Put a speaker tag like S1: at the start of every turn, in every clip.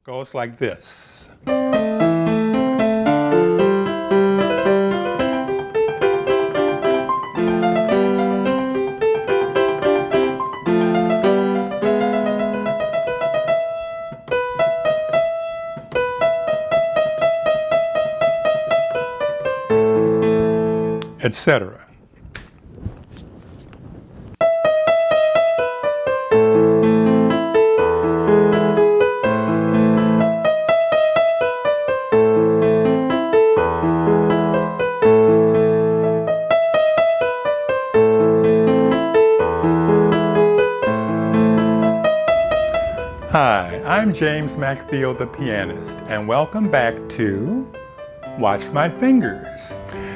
S1: goes like this. Etc. Hi, I'm James McField the Pianist, and welcome back to Watch My Fingers.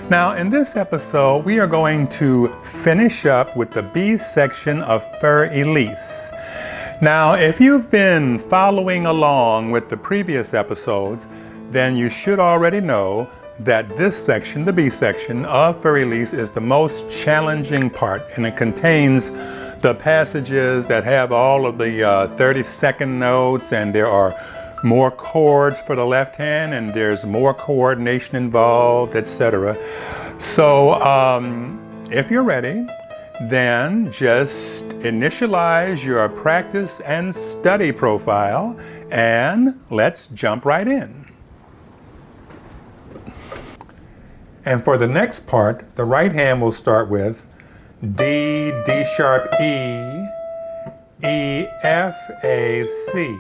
S1: Now, in this episode, we are going to finish up with the B section of Fur Elise. Now, if you've been following along with the previous episodes, then you should already know that this section, the B section of Fur Elise, is the most challenging part, and it contains the passages that have all of the 32nd notes, and there are more chords for the left hand, and there's more coordination involved, etc. So if you're ready, then just initialize your practice and study profile, and let's jump right in. And for the next part, the right hand will start with D, D sharp, E, E, F, A, C.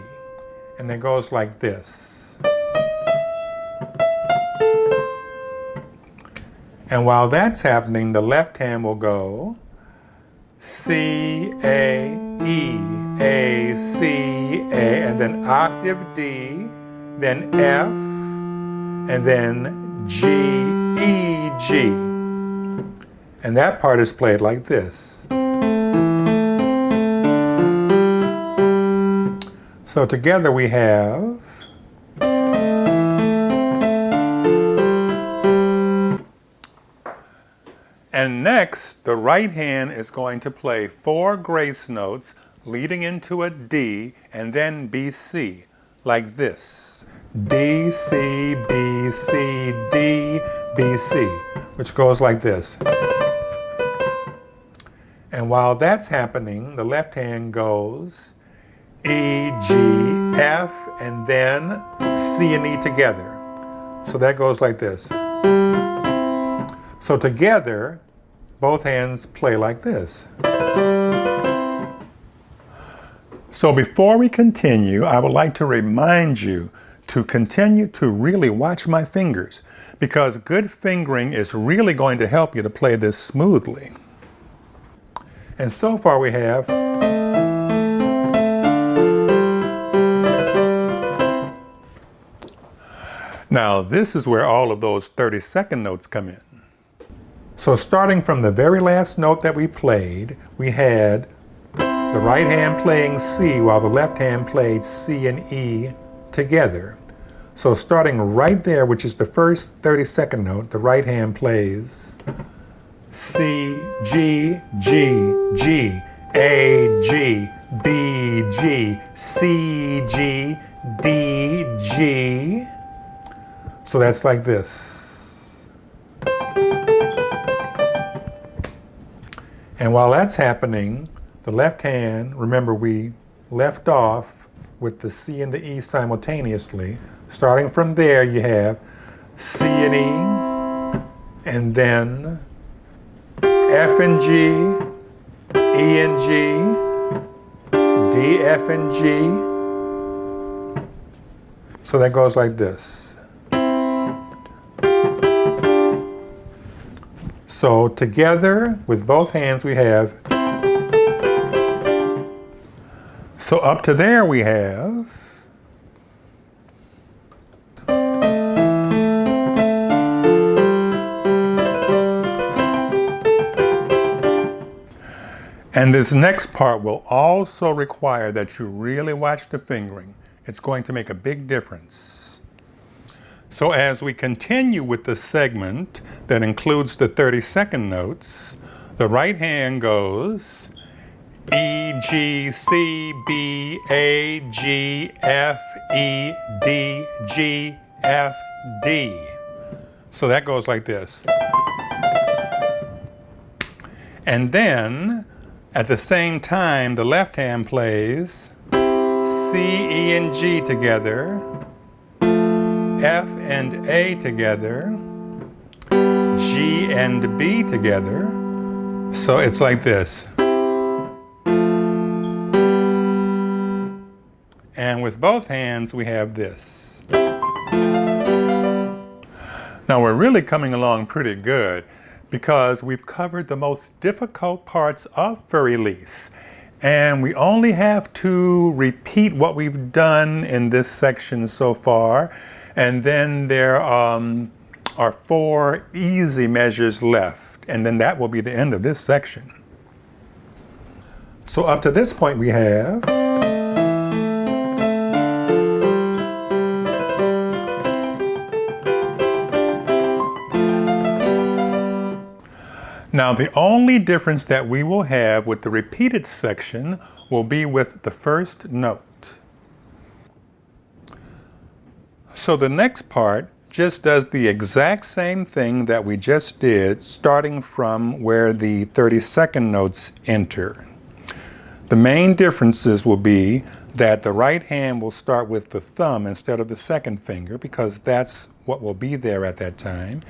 S1: And it goes like this. And while that's happening, the left hand will go C, A, E, A, C, A, and then octave D, then F, and then G, E, G. And that part is played like this. So together we have and next the right hand is going to play 4 grace notes leading into a D and then B, C, like this. D, C, B, C, D, B, C, which goes like this. And while that's happening, the left hand goes E, G, F, and then C and E together. So that goes like this. So together, both hands play like this. So before we continue, I would like to remind you to continue to really watch my fingers, because good fingering is really going to help you to play this smoothly. And so far we have now this is where all of those 32nd notes come in. So starting from the very last note that we played, we had the right hand playing C while the left hand played C and E together. So starting right there, which is the first 32nd note, the right hand plays C, G, G, G, A, G, B, G, C, G, D, G. So that's like this. And while that's happening, the left hand, remember we left off with the C and the E simultaneously. Starting from there, you have C and E, and then F and G, E and G, D, F and G. So that goes like this. So together with both hands we have, so up to there we have, and this next part will also require that you really watch the fingering. It's going to make a big difference. So as we continue with the segment that includes the 32nd notes, the right hand goes E, G, C, B, A, G, F, E, D, G, F, D. So that goes like this. And then, at the same time, the left hand plays C, E, and G together, F and A together, G and B together. So it's like this. And with both hands, we have this. Now we're really coming along pretty good because we've covered the most difficult parts of Fur Elise. And we only have to repeat what we've done in this section so far. And then there are 4 easy measures left. And then that will be the end of this section. So up to this point we have Now the only difference that we will have with the repeated section will be with the first note. So the next part just does the exact same thing that we just did, starting from where the 32nd notes enter. The main differences will be that the right hand will start with the thumb instead of the second finger, because that's what will be there at that time.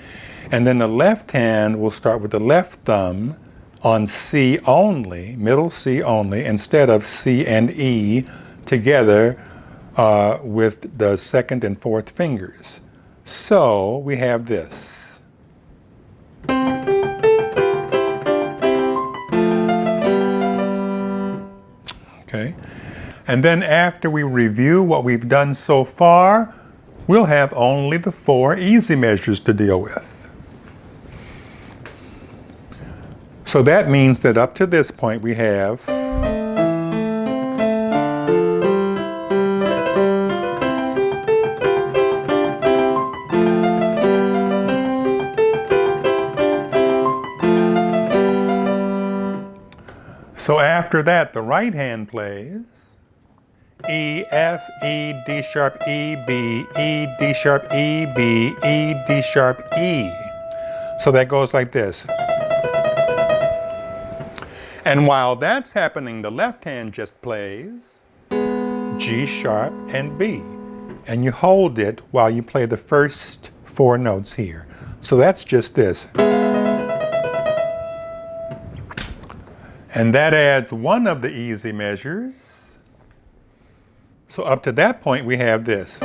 S1: And then the left hand will start with the left thumb on C only, middle C only, instead of C and E together with the second and fourth fingers. So we have this. Okay. And then after we review what we've done so far, we'll have only the 4 easy measures to deal with. So that means that up to this point we have So after that, the right hand plays E, F, E, D sharp, E, B, E, D sharp, E, B, E, D sharp, E. So that goes like this. And while that's happening, the left hand just plays G sharp and B. And you hold it while you play the first 4 notes here. So that's just this. And that adds one of the easy measures. So up to that point we have this.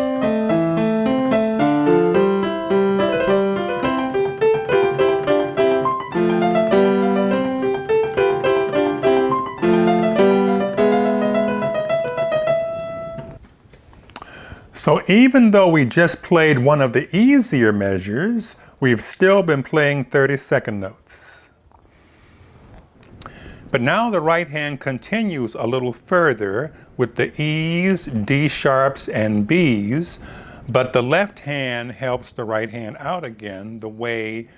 S1: So even though we just played one of the easier measures, we've still been playing 32nd notes. But now the right hand continues a little further with the E's, D sharps, and B's, but the left hand helps the right hand out again the way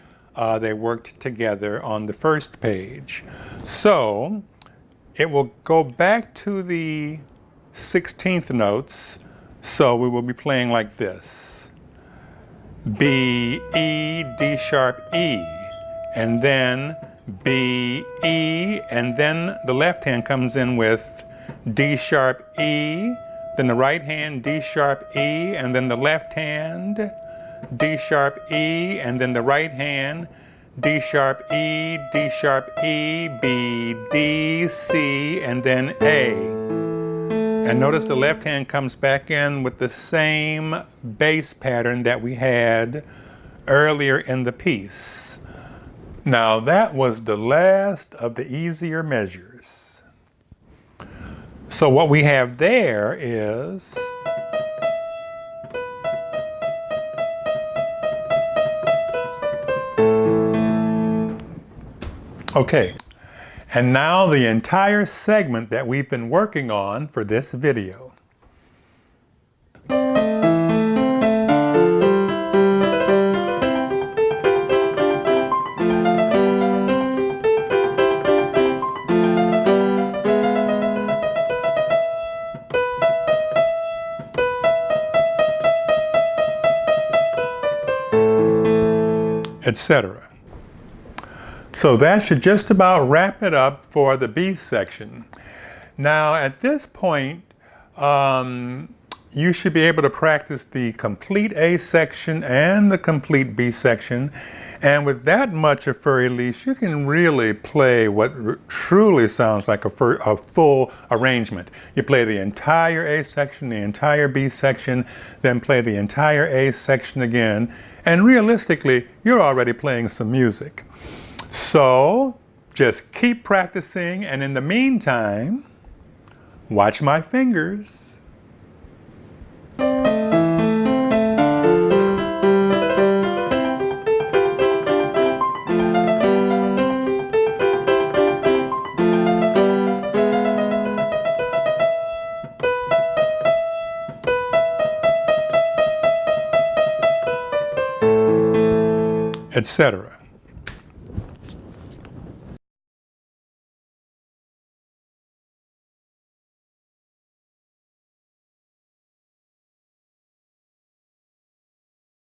S1: they worked together on the first page. So it will go back to the 16th notes, so we will be playing like this. B, E, D sharp, E, and then B, E, and then the left hand comes in with D sharp, E, then the right hand D sharp, E, and then the left hand D sharp, E, and then the right hand D sharp, E, D sharp, E, B, D, C, and then A. And notice the left hand comes back in with the same bass pattern that we had earlier in the piece. Now that was the last of the easier measures. So what we have there is okay, and now the entire segment that we've been working on for this video. etc. So that should just about wrap it up for the B section. Now at this point, you should be able to practice the complete A section and the complete B section. And with that much of Fur Elise, you can really play what truly sounds like a full arrangement. You play the entire A section, the entire B section, then play the entire A section again. And realistically, you're already playing some music. So just keep practicing, and in the meantime, watch my fingers. Etc.